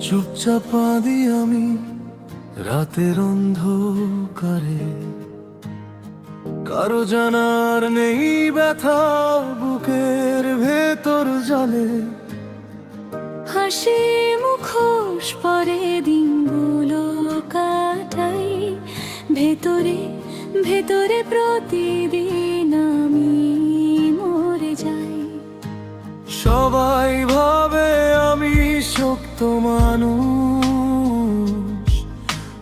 চুপচাপ কাঁদি আমি রাতের অন্ধকারে, কারো জানার নেই ব্যথা বুকের ভেতর জলে। হাসি মুখোশ পরে দিনগুলো কাটাই, ভেতরে ভেতরে প্রতিদিন আমি মরে যাই। সবাই ভাবে আমি শক্ত মানুষ,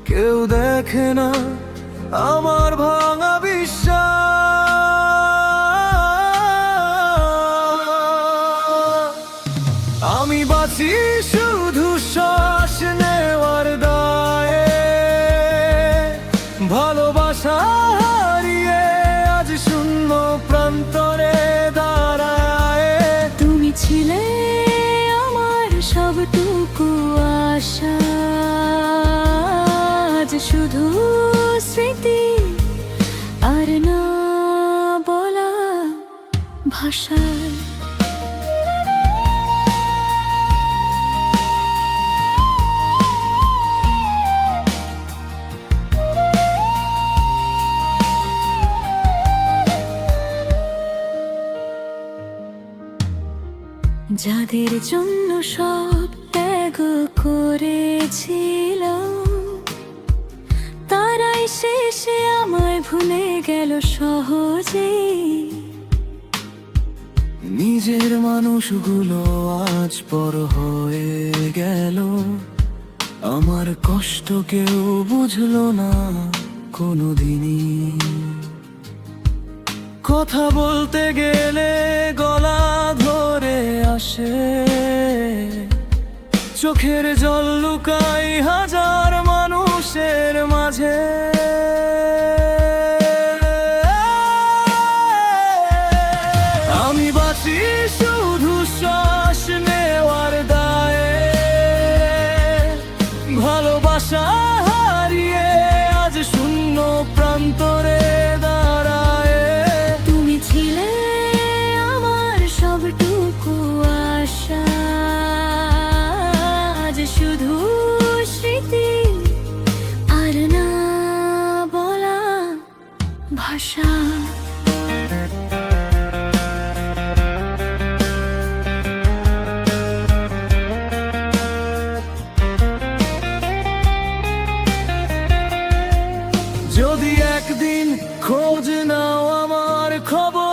কেউ দেখে না আমার ভাঙা বিশ্বাস। আমি বাঁচি শুধু শ্বাস নেওয়ার দায়ে, ভালোবাসা হারিয়ে আজ শূন্য প্রান্তরে দাঁড়ায়। তুমি ছিলে আমার সবটুকু আশা, আজ শুধু স্মৃতি আর না বলা ভাষায়। যাদের জন্য সব ত্যাগ করেছিলাম, তারাই শেষে আমায় ভুলে গেল সহজে। নিজের মানুষগুলো আজ পর হয়ে গেল, আমার কষ্ট কেউ বুঝলো না কোনোদিনই। কথা বলতে গেলে গলা ধরে আসে, চোখের জল লুকাই হাজার মানুষের মাঝে। আমি বাঁচি শুধু শ্বাস নেওয়ার দায়ে, ভালোবাসা হারিয়ে আজ শূন্য প্রান্তরে দাঁড়ায়। তুমি ছিলে আমার সবটুকু আশা, আজ শুধু স্মৃতি আর না বলা ভাষা। যদি একদিন খোঁজ নাও আমার খবর,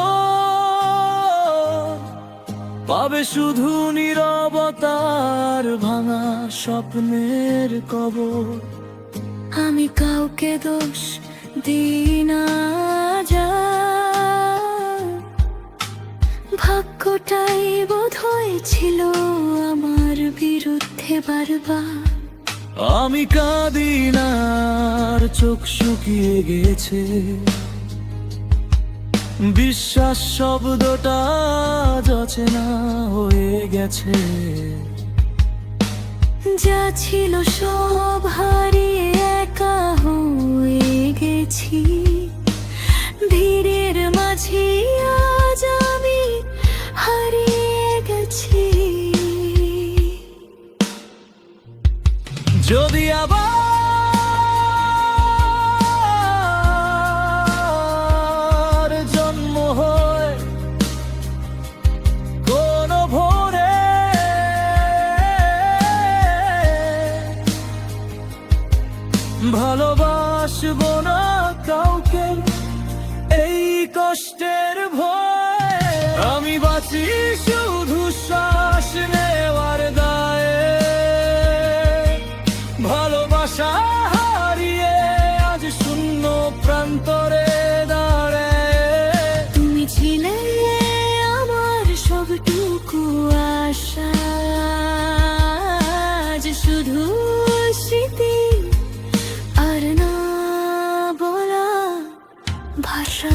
পাবে শুধু নীরবতার ভাঙা স্বপ্নের কবর। আমি কাউকে দোষ দিই না, যা ভাগ্যটাই বোধহয় ছিল আমার বিরুদ্ধে বারবার। আমি কাঁদি না, আর চোখ শুকিয়ে গেছে, বিশ্বাস শব্দটা অচেনা হয়ে গেছে। যা ছিল সব হারিয়ে একা হয়ে গেছি, ভিড়ের মাঝে আজ আমি হারিয়ে গেছি। যদি আবার জন্ম হয় কোন ভোরে, ভালোবাসবো না কাউকে এই কষ্টের ভয়। আমি বাঁচি শুধু শ্বাস নেওয়ার দায়ে, ভালোবাসা হারিয়ে আজ শূন্য প্রান্তরে দাঁড়ায়। তুমি ছিলে আমার সবটুকু আশা, আজ শুধু স্মৃতি আর না বলা ভাষা।